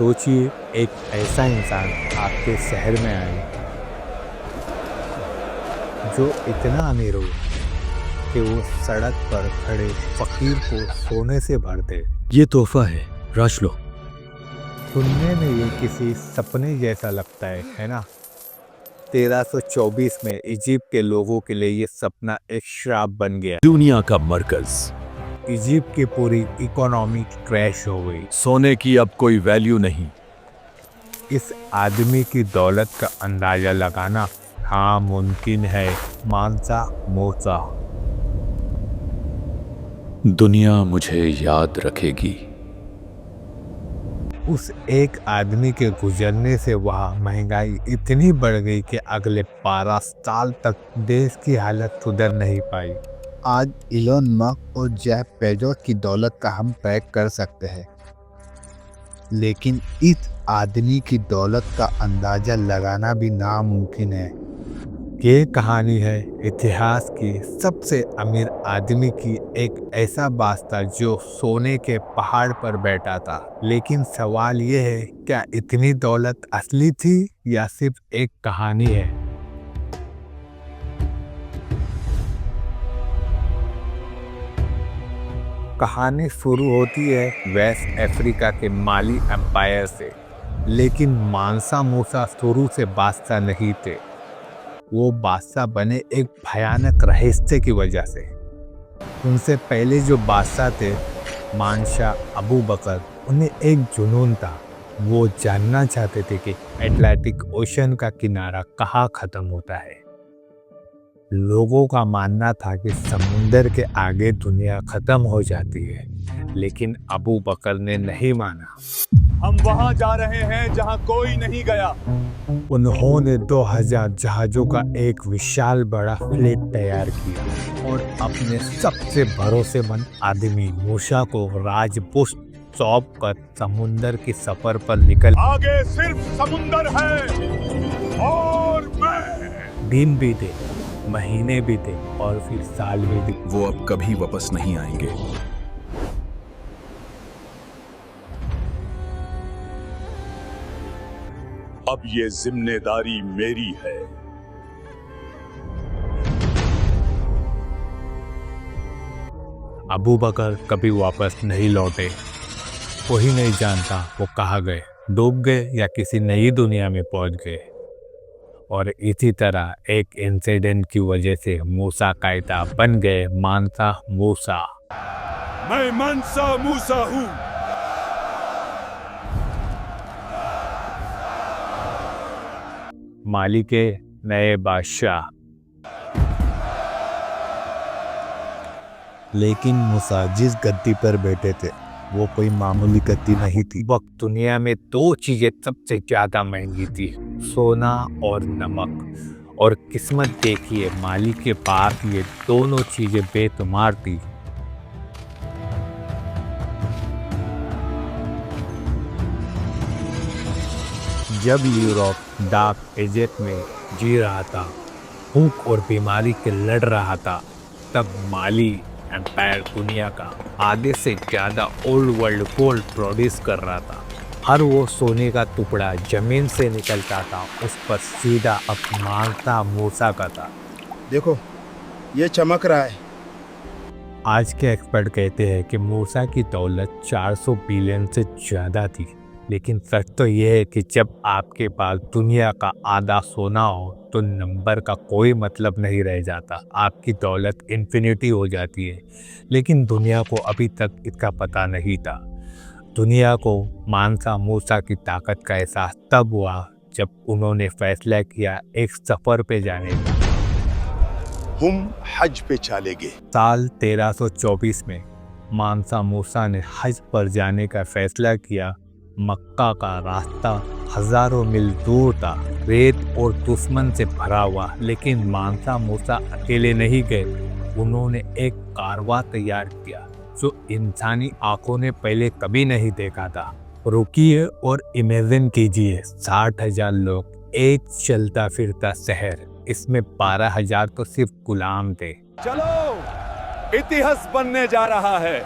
सोचिए, एक ऐसा इंसान आपके शहर में आए जो इतना अमीर हो कि वो सड़क पर खड़े फकीर को सोने से भर दे। ये तोहफा है, राश लो। सुनने में ये किसी सपने जैसा लगता है ना? 1324 में इजिप्ट के लोगों के लिए ये सपना एक श्राप बन गया। दुनिया का मरकज। इजिप्ट की पूरी इकोनॉमी क्रैश हो गई। सोने की अब कोई वैल्यू नहीं। इस आदमी की दौलत का अंदाजा लगाना नामुमकिन है। मानसा मूसा। दुनिया मुझे याद रखेगी। उस एक आदमी के गुजरने से वहाँ महंगाई इतनी बढ़ गई कि अगले 12 साल तक देश की हालत सुधर नहीं पाई। आज इलोन मस्क और जेफ बेजोस की दौलत का हम ट्रैक कर सकते हैं, लेकिन इस आदमी की दौलत का अंदाजा लगाना भी नामुमकिन है। ये कहानी है इतिहास की सबसे अमीर आदमी की, एक ऐसा वास्ता जो सोने के पहाड़ पर बैठा था। लेकिन सवाल ये है, क्या इतनी दौलत असली थी या सिर्फ एक कहानी है? कहानी शुरू होती है वेस्ट अफ्रीका के माली एम्पायर से, लेकिन मानसा मूसा शुरू से बादशाह नहीं थे। वो बादशाह बने एक भयानक रहस्य की वजह से। उनसे पहले जो बादशाह थे, मानशाह अबू बकर, उन्हें एक जुनून था। वो जानना चाहते थे कि अटलांटिक ओशन का किनारा कहाँ खत्म होता है। लोगों का मानना था कि समुंदर के आगे दुनिया खत्म हो जाती है, लेकिन अबू बकर ने नहीं माना। हम वहां जा रहे हैं जहां कोई नहीं गया। उन्होंने 2000 जहाजों का एक विशाल बड़ा फ्लीट तैयार किया और अपने सबसे भरोसेमंद आदमी मूसा को राजपुष्प सौंप कर समुंदर के सफर पर निकल। आगे सिर्फ समुंदर है और मैं। दिन बीते, महीने बीते और फिर साल बीते। वो अब कभी वापस नहीं आएंगे। अब ये जिम्मेदारी मेरी है। अबू बकर कभी वापस नहीं लौटे। कोई नहीं जानता वो कहाँ गए, डूब गए या किसी नई दुनिया में पहुंच गए। और इसी तरह एक इंसिडेंट की वजह से मूसा कायदा बन गए मानसा मूसा। मैं मानसा मूसा हूँ। माली के नए बादशाह। लेकिन मूसा जिस गद्दी पर बैठे थे वो कोई मामूली गद्दी नहीं थी। वक्त दुनिया में दो चीजें सबसे ज्यादा महंगी थी, सोना और नमक। और किस्मत देखिए, माली के पास ये दोनों चीजें बेतुमार थी। जब यूरोप डार्क एजेस में जी रहा था, भूख और बीमारी के लड़ रहा था, तब माली एम्पायर दुनिया का आधे से ज़्यादा ओल्ड वर्ल्ड गोल्ड प्रोड्यूस कर रहा था। हर वो सोने का टुकड़ा जमीन से निकलता था, उस पर सीधा अब मानसा मूसा का था। देखो, ये चमक रहा है। आज के एक्सपर्ट कहते हैं कि मूसा की दौलत 400 बिलियन से ज़्यादा थी। लेकिन सच तो यह है कि जब आपके पास दुनिया का आधा सोना हो तो नंबर का कोई मतलब नहीं रह जाता। आपकी दौलत इन्फिनिटी हो जाती है। लेकिन दुनिया को अभी तक इसका पता नहीं था। दुनिया को मानसा मूसा की ताकत का एहसास तब हुआ जब उन्होंने फैसला किया एक सफ़र पे जाने का। हम हज पे चलेंगे। साल 1324 में मानसा मूसा ने हज पर जाने का फैसला किया। मक्का का रास्ता हजारों मील दूर था, रेत और दुश्मन से भरा हुआ। लेकिन मानसा मूसा अकेले नहीं गए। उन्होंने एक कारवां तैयार किया जो इंसानी आंखों ने पहले कभी नहीं देखा था। रुकिए और इमेजिन कीजिए, 60,000 लोग, एक चलता फिरता शहर, इसमें 12,000 तो सिर्फ गुलाम थे। चलो, इतिहास बनने जा रहा है।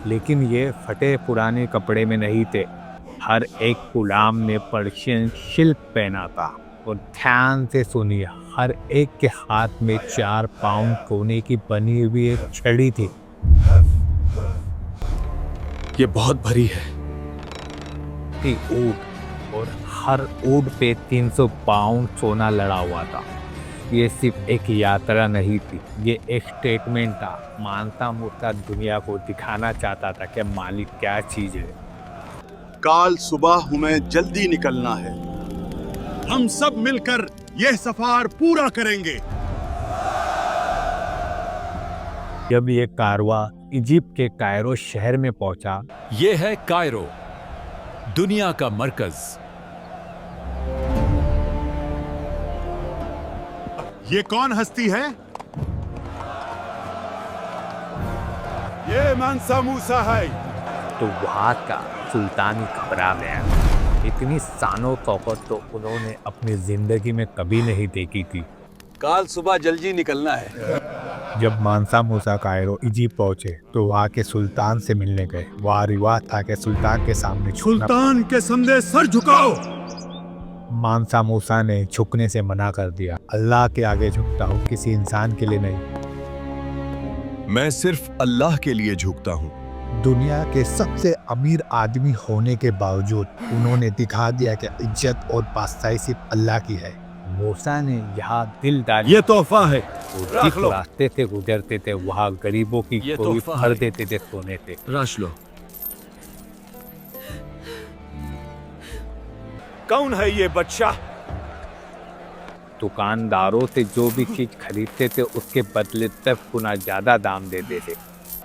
लेकिन ये फटे पुराने कपड़े में नहीं थे। हर एक गुलाम ने पर्शियन शिल्क पहना था। और ध्यान से सुनिए, हर एक के हाथ में 4 पाउंड सोने की बनी हुई एक छड़ी थी। ये बहुत भरी है। ऊँट, और हर ऊँट पे 300 पाउंड सोना लड़ा हुआ था। ये सिर्फ एक यात्रा नहीं थी, ये एक स्टेटमेंट था। मानसा मूसा दुनिया को दिखाना चाहता था कि मालिक क्या चीज है। काल सुबह हमें जल्दी निकलना है। हम सब मिलकर यह सफर पूरा करेंगे। जब ये कारवां इजिप्ट के कायरो शहर में पहुंचा, ये है कायरो, दुनिया का मरकज। ये कौन हस्ती है? ये मानसा मूसा है। तो वहाँ का सुल्तानी घबरा गया। इतनी शानो शौकत तो उन्होंने अपनी जिंदगी में कभी नहीं देखी थी। काल सुबह जल्दी निकलना है। जब मानसा मूसा कायरो इजिप्ट पहुंचे तो वहाँ के सुल्तान से मिलने गए। वहाँ रिवाज था कि सुल्तान के सामने सुल्तान के सामने सर झुकाओ। मानसा मूसा ने झुकने से मना कर दिया। अल्लाह के आगे झुकता हूँ, किसी इंसान के लिए नहीं। मैं सिर्फ अल्लाह के लिए झुकता हूँ। दुनिया के सबसे अमीर आदमी होने के बावजूद उन्होंने दिखा दिया कि इज्जत और बादशाही सिर्फ अल्लाह की है। मूसा ने यहाँ दिल डाली। ये तोहफा है। जिस रास्ते से गुजरते थे वहाँ गरीबों की ये कोई तोहफा भर है। देते थे सोने थे। रश लो। कौन है ये बच्चा? दुकानदारों से जो भी चीज खरीदते थे उसके बदले 10 गुना ज्यादा दाम देते थे।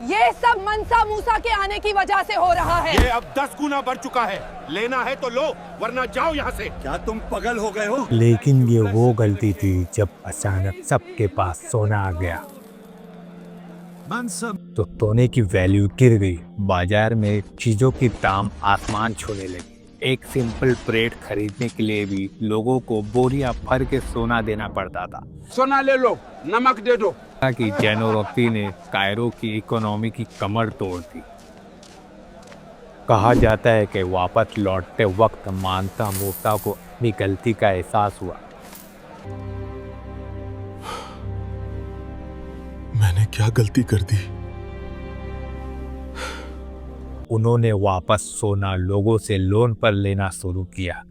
ये सब मनसा मूसा के आने की वजह से हो रहा है। ये अब 10 गुना बढ़ चुका है। लेना है तो लो, वरना जाओ यहाँ से। क्या तुम पागल हो गए हो? लेकिन ये वो गलती थी जब अचानक सबके पास सोना आ गया तो सोने की वैल्यू गिर गई। बाजार में चीजों की दाम आसमान छूने लगी। एक सिंपल ब्रेड खरीदने के लिए भी लोगों को बोरियां भर के सोना देना पड़ता था। सोना ले लो, नमक दे दो। कि जेनोरॉक्सी ने कायरो की इकोनॉमी की कमर तोड़ दी। कहा जाता है कि वापस लौटते वक्त मानसा मूसा को अपनी गलती का एहसास हुआ। मैंने क्या गलती कर दी? उन्होंने वापस सोना लोगों से लोन पर लेना शुरू किया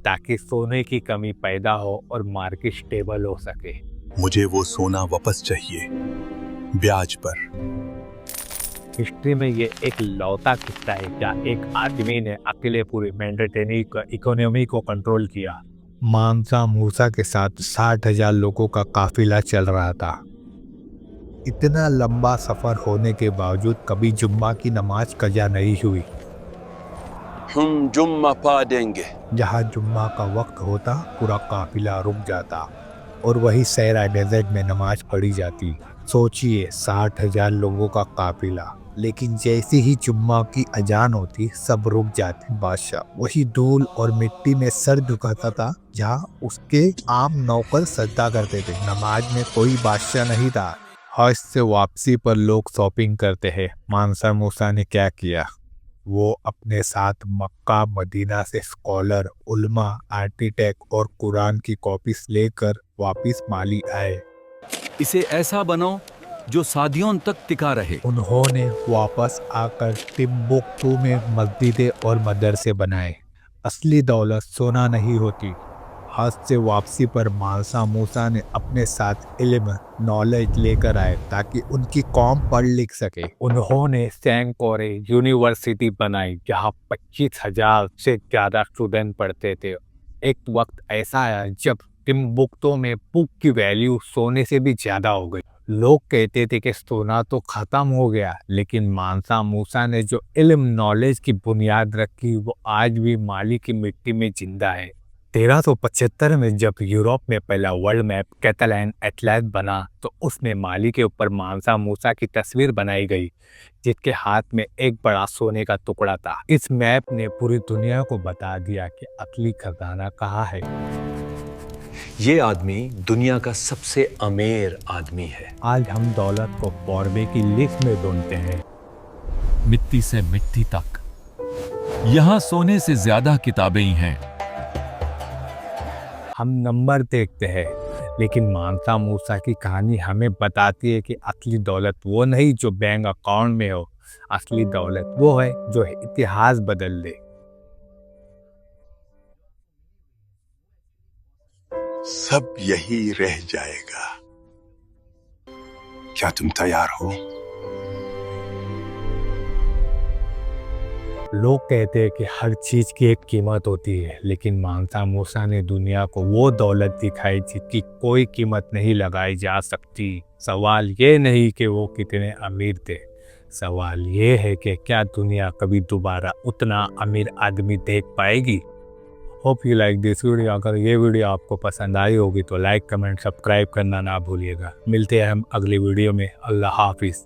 ताकि सोने की कमी पैदा हो और मार्केट स्टेबल हो सके। मुझे वो सोना वापस चाहिए, ब्याज पर। हिस्ट्री में ये एक लौता किस्सा है जहाँ एक आदमी ने अकेले पूरी मेडिटेरेनियन इकोनॉमी को कंट्रोल किया। मानसा मूसा के साथ 60,000 लोगों का काफिला चल रहा था। इतना लंबा सफर होने के बावजूद कभी जुम्मा की नमाज कज़ा नहीं हुई। हम जुम्मा पा देंगे। जहाँ जुम्मा का वक्त होता पूरा काफिला रुक जाता और वही सहरा डेजर्ट में नमाज पढ़ी जाती। सोचिए 60,000 लोगों का काफिला, लेकिन जैसे ही जुम्मा की अजान होती सब रुक जाते। बादशाह वही धूल और मिट्टी में सर झुकाता था जहाँ उसके आम नौकर सजदा करते थे। नमाज में कोई बादशाह नहीं था। हज से वापसी पर लोग शॉपिंग करते हैं। मानसा मूसा ने क्या किया? वो अपने साथ मक्का मदीना से स्कॉलर, उल्मा, आर्किटेक्ट और कुरान की कॉपीज लेकर वापस माली आए। इसे ऐसा बनाओ जो सदियों तक टिका रहे। उन्होंने वापस आकर टिम्बुक्तू में मस्जिदें और मदरसे बनाए। असली दौलत सोना नहीं होती। हज से वापसी पर मानसा मूसा ने अपने साथ इल्म, नॉलेज लेकर आए ताकि उनकी कौम पढ़ लिख सके। उन्होंने सैंकोरे यूनिवर्सिटी बनाई जहां 25,000 से ज़्यादा स्टूडेंट पढ़ते थे। एक वक्त ऐसा आया जब टिम्बुक्तू में बुक की वैल्यू सोने से भी ज़्यादा हो गई। लोग कहते थे कि सोना तो ख़त्म हो गया, लेकिन मानसा मूसा ने जो इल्म, नॉलेज की बुनियाद रखी वो आज भी माली की मिट्टी में जिंदा है। 1375 में जब यूरोप में पहला वर्ल्ड मैप कैटलान एटलास बना तो उसमें माली के ऊपर मानसा मूसा की तस्वीर बनाई गई जिसके हाथ में एक बड़ा सोने का टुकड़ा था। इस मैप ने पूरी दुनिया को बता दिया कि असली खजाना कहाँ है। ये आदमी दुनिया का सबसे अमीर आदमी है। आज हम दौलत को फॉर्मे की लिस्ट में ढूंढते हैं, मिट्टी से मिट्टी तक। यहाँ सोने से ज्यादा किताबें ही हैं। हम नंबर देखते हैं, लेकिन मानसा मूसा की कहानी हमें बताती है कि असली दौलत वो नहीं जो बैंक अकाउंट में हो, असली दौलत वो है जो इतिहास बदल दे। सब यही रह जाएगा। क्या तुम तैयार हो? लोग कहते हैं कि हर चीज की एक कीमत होती है, लेकिन मानसा मूसा ने दुनिया को वो दौलत दिखाई जिसकी कोई कीमत नहीं लगाई जा सकती। सवाल ये नहीं कि वो कितने अमीर थे, सवाल ये है कि क्या दुनिया कभी दोबारा उतना अमीर आदमी देख पाएगी। Hope you like this video. अगर ये वीडियो आपको पसंद आई होगी तो लाइक, कमेंट, सब्सक्राइब करना ना भूलिएगा। मिलते हैं हम अगली वीडियो में। अल्लाह हाफिज़।